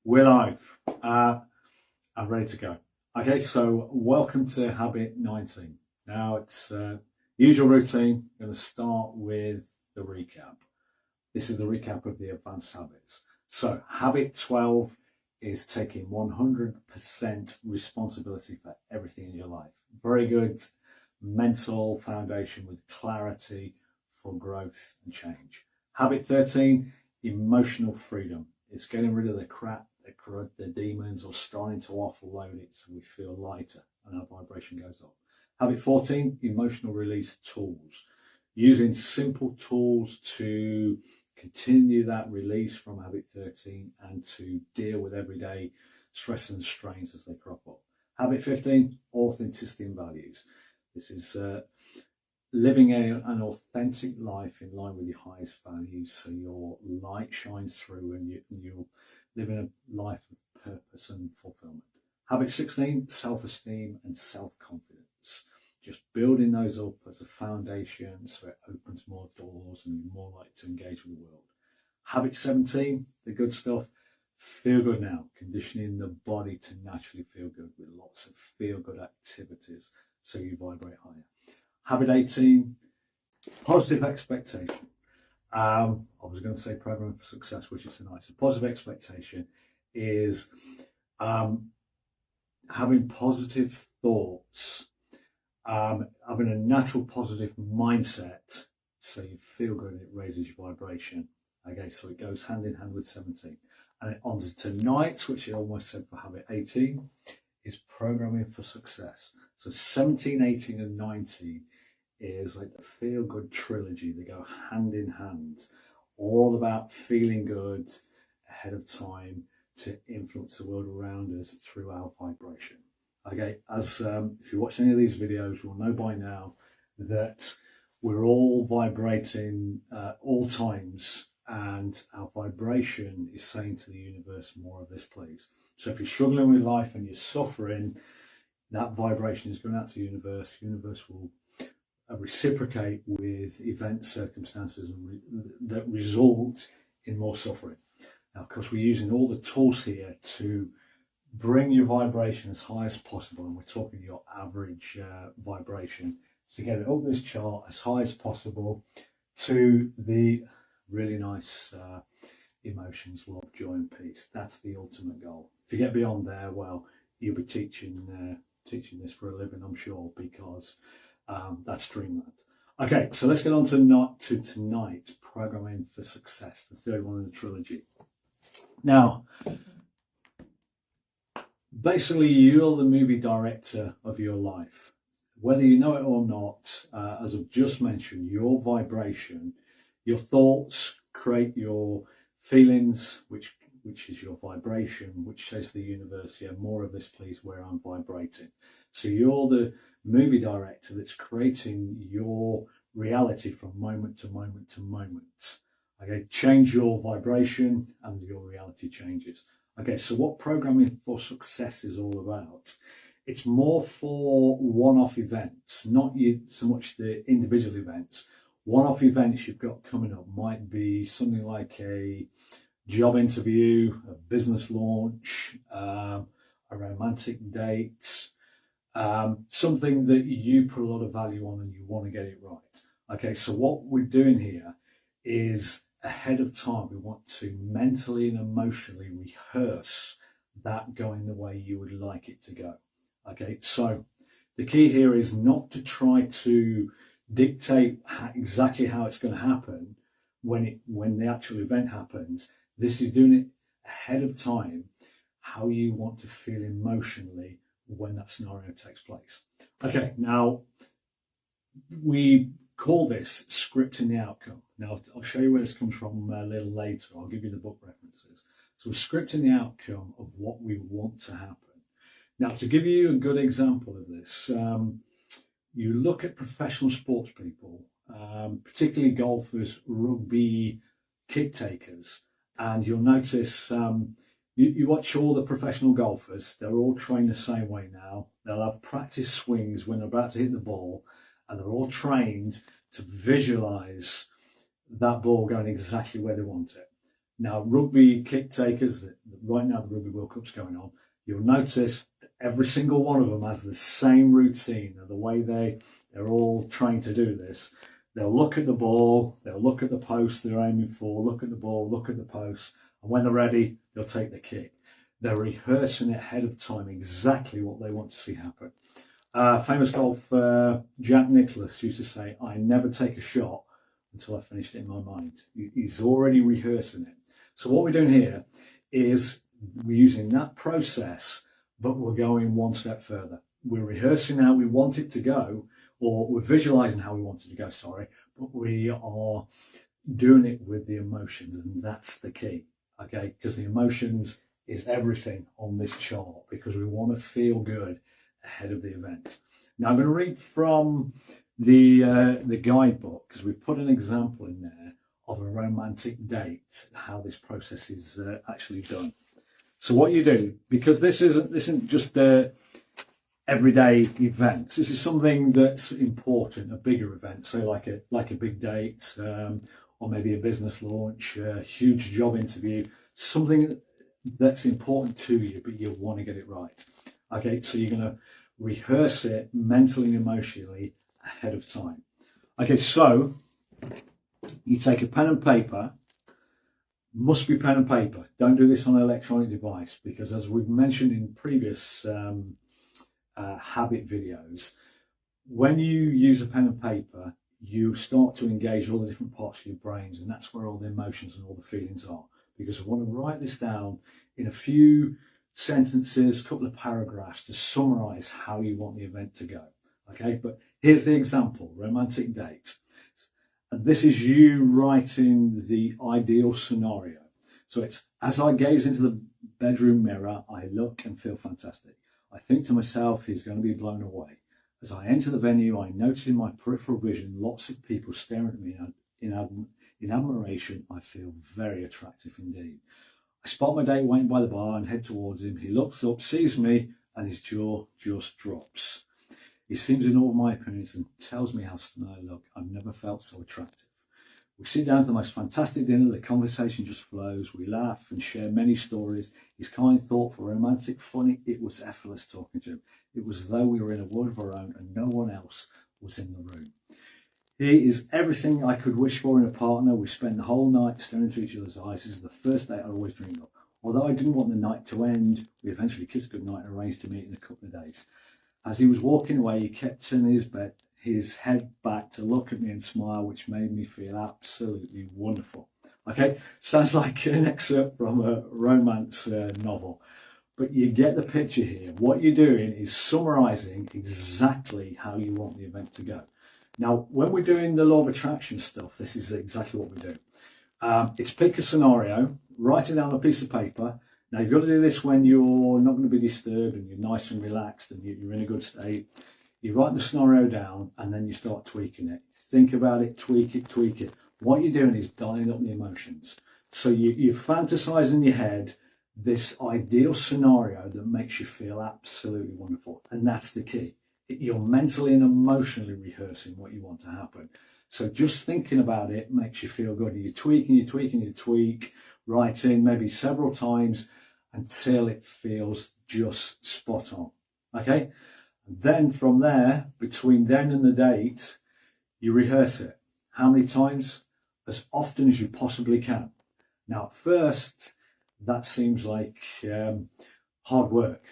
We're live. I'm ready to go. Okay, so welcome to habit 19. Now it's usual routine. I'm going to start with the recap. This is the recap of the advanced habits. So habit 12 is taking 100% responsibility for everything in your life. Very good mental foundation with clarity for growth and change. Habit 13, emotional freedom. It's getting rid of the crap, the demons, or starting to offload it so we feel lighter and our vibration goes up. Habit 14, emotional release tools. Using simple tools to continue that release from habit 13 and to deal with everyday stress and strains as they crop up. Habit 15, authenticity and values. This is living an authentic life in line with your highest values, so your light shines through and you're living a life of purpose and fulfillment. Habit 16, self-esteem and self-confidence. Just building those up as a foundation so it opens more doors and you're more likely to engage with the world. Habit 17, the good stuff, feel good now, conditioning the body to naturally feel good with lots of feel good activities so you vibrate higher. Habit 18, positive expectation. I was going to say program for success, which is tonight. So positive expectation is having positive thoughts, having a natural positive mindset so you feel good and it raises your vibration. Okay, so it goes hand in hand with 17. And on to tonight, which I almost said for habit 18, is programming for success. So 17, 18 and 19 is like the feel good trilogy. They go hand in hand, all about feeling good ahead of time to influence the world around us through our vibration. Okay, as if you watch any of these videos, you'll know by now that we're all vibrating all times, and our vibration is saying to the universe, more of this please. So if you're struggling with life and you're suffering, that vibration is going out to the universe. The universe will reciprocate with events, circumstances that result in more suffering. Now, of course, we're using all the tools here to bring your vibration as high as possible, and we're talking your average vibration, to get it up this chart as high as possible to the really nice emotions, love, joy and peace. That's the ultimate goal. If you get beyond there, well, you'll be teaching this for a living, I'm sure, because that's dreamland. Okay, so let's get on to tonight, programming for success, the third one in the trilogy. Now, basically, you're the movie director of your life. Whether you know it or not, as I've just mentioned, your vibration, your thoughts create your feelings, which is your vibration, which says to the universe, yeah, more of this please, where I'm vibrating. So you're the movie director that's creating your reality from moment to moment to moment. Okay, change your vibration and your reality changes. Okay, so what programming for success is all about? It's more for one-off events, not so much the individual events. One-off events you've got coming up might be something like a job interview, a business launch, a romantic date, something that you put a lot of value on and you want to get it right. Okay, so what we're doing here is ahead of time, we want to mentally and emotionally rehearse that going the way you would like it to go. Okay, so the key here is not to try to dictate exactly how it's going to happen when the actual event happens. This is doing it ahead of time, how you want to feel emotionally when that scenario takes place. Okay, now we call this scripting the outcome. Now I'll show you where this comes from a little later. I'll give you the book references. So we're scripting the outcome of what we want to happen. Now, to give you a good example of this, you look at professional sports people, particularly golfers, rugby kick takers, and you'll notice you watch all the professional golfers, they're all trained the same way now. They'll have practice swings when they're about to hit the ball, and they're all trained to visualize that ball going exactly where they want it. Now, rugby kick takers, right now the Rugby World Cup's going on, you'll notice every single one of them has the same routine, and the way they're all trained to do this. They'll look at the ball, they'll look at the post they're aiming for, look at the ball, look at the post, and when they're ready, they'll take the kick. They're rehearsing it ahead of time, exactly what they want to see happen. Famous golfer Jack Nicklaus used to say, "I never take a shot until I finished it in my mind." He's already rehearsing it. So what we're doing here is we're using that process, but we're going one step further. We're rehearsing how we want it to go, or we're visualizing how we want it to go, sorry, but we are doing it with the emotions, and that's the key, okay? Because the emotions is everything on this chart, because we want to feel good ahead of the event. Now I'm going to read from the guidebook, because we've put an example in there of a romantic date, how this process is actually done. So what you do, because this isn't just a everyday event, this is something that's important, a bigger event, say like a big date, or maybe a business launch, a huge job interview, something that's important to you, but you want to get it right. Okay, so you're going to rehearse it mentally and emotionally ahead of time. Okay, so you take a pen and paper. Must be pen and paper. Don't do this on an electronic device, because as we've mentioned in previous habit videos, when you use a pen and paper, you start to engage all the different parts of your brains, and that's where all the emotions and all the feelings are. Because I want to write this down in a few sentences, a couple of paragraphs to summarize how you want the event to go. Okay, but here's the example: romantic date. And this is you writing the ideal scenario. So it's, as I gaze into the bedroom mirror, I look and feel fantastic. I think to myself, he's going to be blown away. As I enter the venue, I notice in my peripheral vision lots of people staring at me in admiration. I feel very attractive indeed. I spot my date waiting by the bar and head towards him. He looks up, sees me, and his jaw just drops. He seems in awe of my appearance and tells me how stunning I look. I've never felt so attractive. We sit down to the most fantastic dinner. The conversation just flows. We laugh and share many stories. He's kind, thoughtful, romantic, funny. It was effortless talking to him. It was as though we were in a world of our own and no one else was in the room. He is everything I could wish for in a partner. We spent the whole night staring into each other's eyes. This is the first date I always dreamed of. Although I didn't want the night to end, we eventually kissed goodnight and arranged to meet in a couple of days. As he was walking away, he kept turning his head back to look at me and smile, which made me feel absolutely wonderful. Okay, sounds like an excerpt from a romance novel, but you get the picture here. What you're doing is summarizing exactly how you want the event to go. Now, when we're doing the law of attraction stuff, this is exactly what we do. It's pick a scenario, write it down on a piece of paper. Now, you've got to do this when you're not going to be disturbed and you're nice and relaxed and you're in a good state. You write the scenario down and then you start tweaking it. Think about it, tweak it, tweak it. What you're doing is dialing up the emotions. So you fantasize in your head this ideal scenario that makes you feel absolutely wonderful. And that's the key. You're mentally and emotionally rehearsing what you want to happen. So just thinking about it makes you feel good. You tweak, writing maybe several times until it feels just spot on. Okay? And then from there, between then and the date, you rehearse it. How many times? As often as you possibly can. Now, at first, that seems like hard work,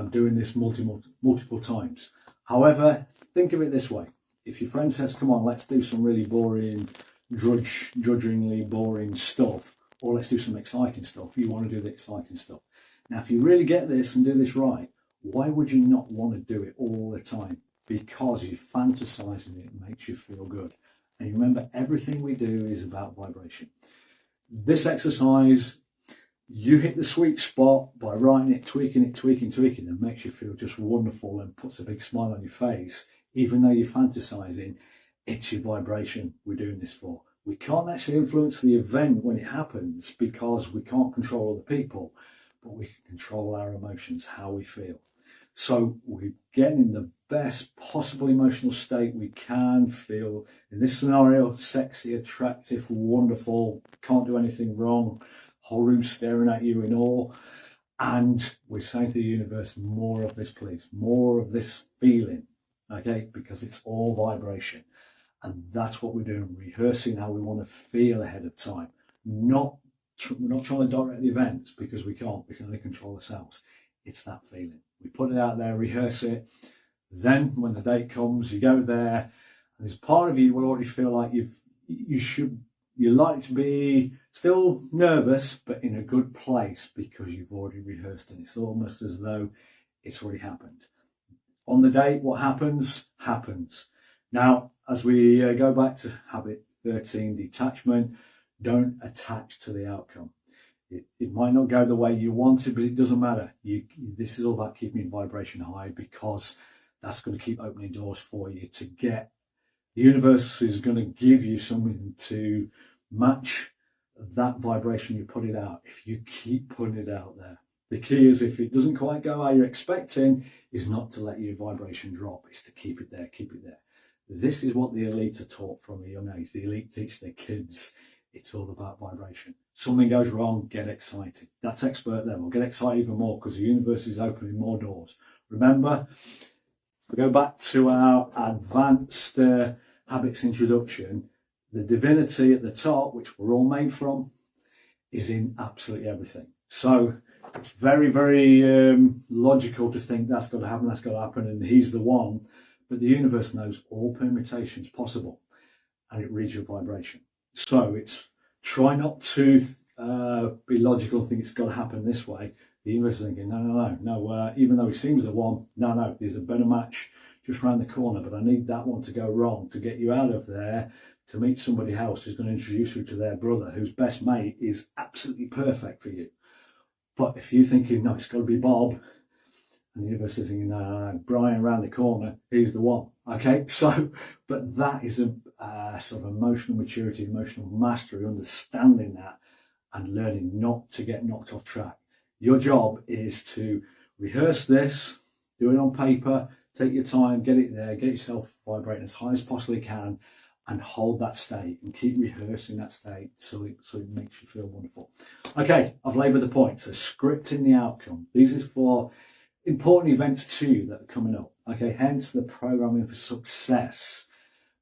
doing this multiple times. However, think of it this way. If your friend says, come on, let's do some really boring, drudgeringly boring stuff, or let's do some exciting stuff, you want to do the exciting stuff. Now, if you really get this and do this right, why would you not want to do it all the time? Because you're fantasizing it makes you feel good. And you remember, everything we do is about vibration. This exercise, you hit the sweet spot by writing it, tweaking, and makes you feel just wonderful and puts a big smile on your face. Even though you're fantasizing, it's your vibration we're doing this for. We can't actually influence the event when it happens because we can't control other people, but we can control our emotions, how we feel. So we're getting in the best possible emotional state we can feel. In this scenario, sexy, attractive, wonderful, can't do anything wrong. whole room staring at you in awe. And we're saying to the universe, more of this, please, more of this feeling, okay? Because it's all vibration. And that's what we're doing, rehearsing how we want to feel ahead of time. We're not trying to direct the events because we can't. We can only control ourselves. It's that feeling. We put it out there, rehearse it. Then when the date comes, you go there, and there's part of you will already feel like you're likely to be still nervous, but in a good place because you've already rehearsed it. It's almost as though it's already happened. On the date, what happens, happens. Now, as we go back to habit 13, detachment, don't attach to the outcome. It might not go the way you want it, but it doesn't matter. This is all about keeping your vibration high, because that's going to keep opening doors for you to get. The universe is going to give you something to match that vibration you put it out if you keep putting it out there. The key is, if it doesn't quite go how you're expecting, is not to let your vibration drop. It's to keep it there, keep it there. This is what the elite are taught from a young age. The elite teach their kids. It's all about vibration. Something goes wrong, get excited. That's expert level. Get excited even more, because the universe is opening more doors. Remember, we go back to our advanced habits introduction. The divinity at the top, which we're all made from, is in absolutely everything. So it's very, very logical to think that's got to happen, and he's the one. But the universe knows all permutations possible, and it reads your vibration. So it's try not to be logical and think it's got to happen this way. The universe is thinking, no. Even though he seems the one, no, there's a better match just around the corner, but I need that one to go wrong to get you out of there, to meet somebody else who's going to introduce you to their brother, whose best mate is absolutely perfect for you. But if you're thinking, no, it's got to be Bob, and the universe is thinking, no, Brian around the corner, he's the one. Okay, so, but that is a sort of emotional maturity, emotional mastery, understanding that and learning not to get knocked off track. Your job is to rehearse this, do it on paper, take your time, get it there, get yourself vibrating as high as possibly can, and hold that state and keep rehearsing that state so it makes you feel wonderful. Okay, I've laboured the point. So scripting the outcome. These is for important events too that are coming up. Okay, hence the programming for success.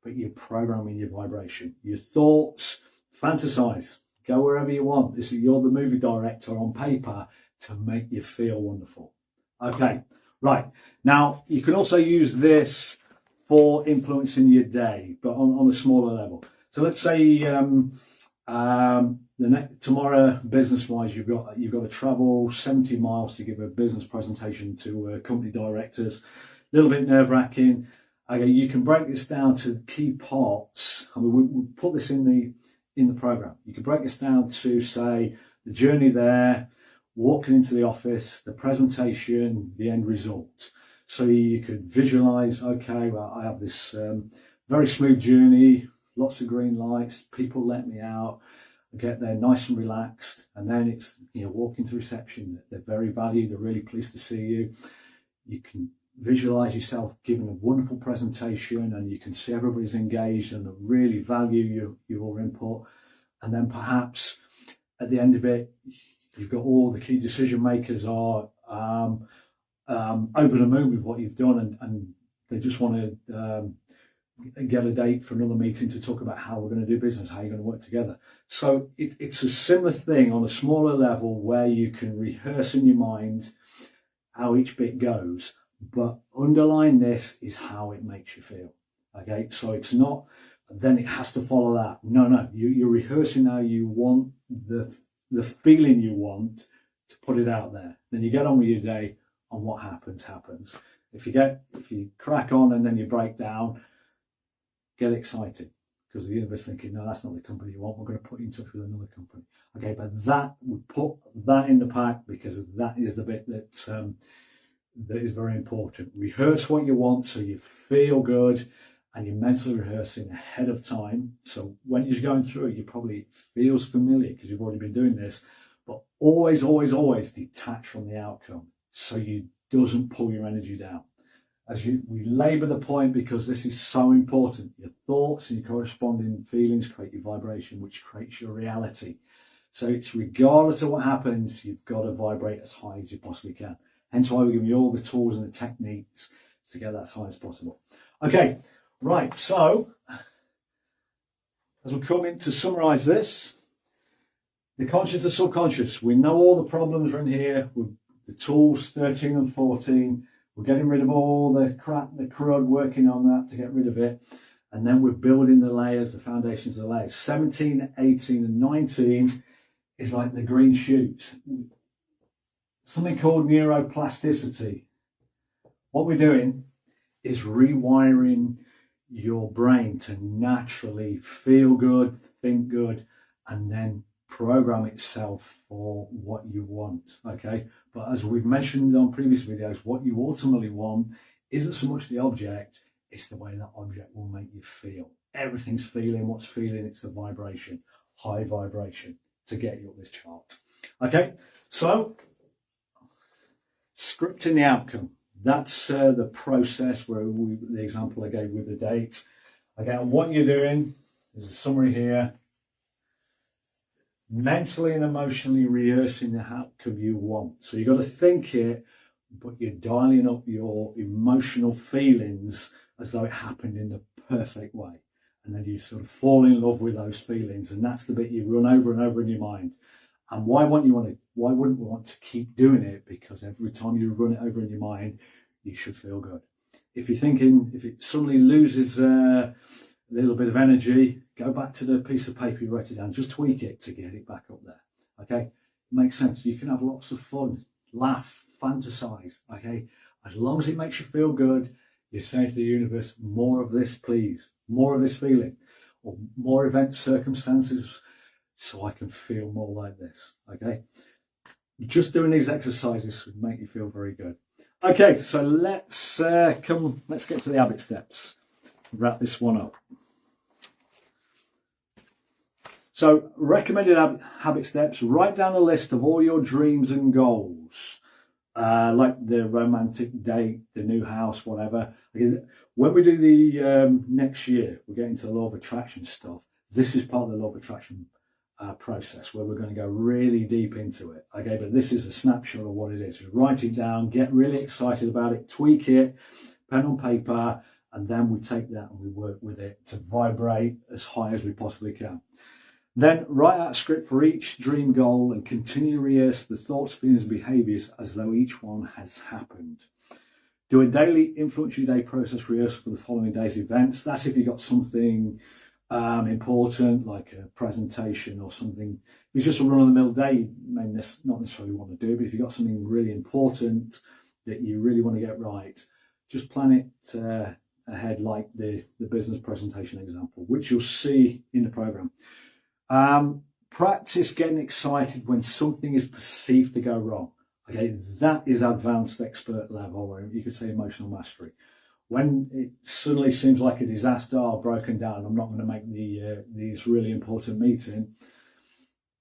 But you're programming your vibration, your thoughts, fantasize, go wherever you want. You're the movie director on paper to make you feel wonderful. Okay, right. Now, you can also use this for influencing your day, but on a smaller level. So let's say tomorrow, business-wise, you've got to travel 70 miles to give a business presentation to company directors. A little bit nerve-wracking. Okay, you can break this down to key parts. I mean, we put this in the program. You can break this down to, say, the journey there, walking into the office, the presentation, the end result. So you could visualize, okay, well, I have this very smooth journey, lots of green lights, people let me out, I get there nice and relaxed, and then it's, walking to reception, they're very valued, they're really pleased to see you. You can visualize yourself giving a wonderful presentation, and you can see everybody's engaged and they really value your input. And then perhaps at the end of it, you've got all the key decision makers are over the moon with what you've done, and they just want to get a date for another meeting to talk about how we're going to do business, how you're going to work together. So it's a similar thing on a smaller level where you can rehearse in your mind how each bit goes, but underlying this is how it makes you feel. Okay, so it's not, then it has to follow that. No, you're rehearsing how you want the feeling you want to put it out there. Then you get on with your day, and what happens. If you crack on and then you break down, get excited, because the universe is thinking, no, that's not the company you want. We're going to put you in touch with another company. Okay, but we put that in the pack because that is the bit that is very important. Rehearse what you want so you feel good, and you're mentally rehearsing ahead of time. So when you're going through it, it feels familiar because you've already been doing this. But always, always, always detach from the outcome so you doesn't pull your energy down. We labour the point because this is so important. Your thoughts and your corresponding feelings create your vibration, which creates your reality. So it's regardless of what happens, you've got to vibrate as high as you possibly can. Hence why we give you all the tools and the techniques to get that as high as possible. Okay, right, so as we come in to summarize this, the conscious, the subconscious, we know all the problems are in here. With the tools 13 and 14, we're getting rid of all the crap, the crud, working on that to get rid of it. And then we're building the layers, the foundations of the layers. 17, 18 and 19 is like the green shoots. Something called neuroplasticity. What we're doing is rewiring your brain to naturally feel good, think good, and then program itself for what you want, okay? But as we've mentioned on previous videos, what you ultimately want isn't so much the object, it's the way that object will make you feel. Everything's feeling, what's feeling, it's a vibration, high vibration to get you up this chart. Okay, so scripting the outcome. That's the process where the example I gave with the date. Again, what you're doing, there's a summary here. Mentally and emotionally rehearsing the outcome you want. So you've got to think it, but you're dialing up your emotional feelings as though it happened in the perfect way. And then you sort of fall in love with those feelings. And that's the bit you run over and over in your mind. And why wouldn't you want to keep doing it? Because every time you run it over in your mind, you should feel good. If you're thinking, if it suddenly loses a little bit of energy, go back to the piece of paper you wrote it down, just tweak it to get it back up there. Okay, makes sense. You can have lots of fun, laugh, fantasize. Okay, as long as it makes you feel good, you say to the universe, more of this, please, more of this feeling, or more event circumstances, so I can feel more like this. Okay, just doing these exercises would make you feel very good. Okay, so let's get to the habit steps. Wrap this one up. So, recommended habit steps: write down a list of all your dreams and goals, like the romantic date, the new house, whatever. When we do the next year, we're getting to the law of attraction stuff. This is part of the law of attraction process where we're going to go really deep into it. Okay, but this is a snapshot of what it is. Just write it down, get really excited about it, tweak it, pen on paper, and then we take that and we work with it to vibrate as high as we possibly can. Then write out a script for each dream goal and continue to rehearse the thoughts, feelings, and behaviours as though each one has happened. Do a daily influence your day process rehearsal for the following day's events. That's if you've got something important like a presentation or something. If it's just a run-of-the-mill day, you may not necessarily want to do, but if you've got something really important that you really want to get right, just plan it ahead, like the business presentation example, which you'll see in the program. Practice getting excited when something is perceived to go wrong. Okay, that is advanced expert level, or you could say emotional mastery. When it suddenly seems like a disaster or broken down, I'm not going to make this really important meeting.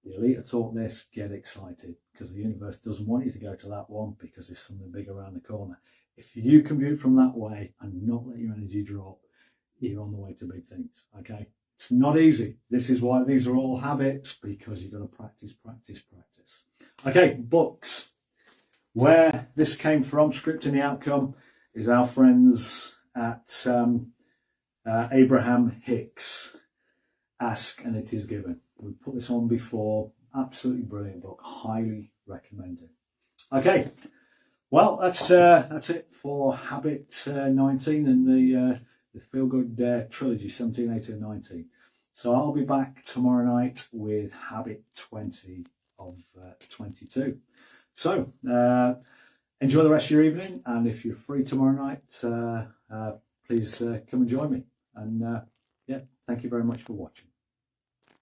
The elite are taught this: get excited, because the universe doesn't want you to go to that one because there's something big around the corner. If you can view it from that way and not let your energy drop, you're on the way to big things. Okay. It's not easy. This is why these are all habits, because you've got to practice, practice, practice. Okay, books. Where this came from, scripting the outcome, is our friends at Abraham Hicks. Ask and it is given. We've put this on before. Absolutely brilliant book. Highly recommended. Okay, well, that's it for habit 19 and the Feel Good trilogy, 17, 18, and 19. So I'll be back tomorrow night with habit 20 of 22. So enjoy the rest of your evening, and if you're free tomorrow night, please come and join me. And yeah, thank you very much for watching.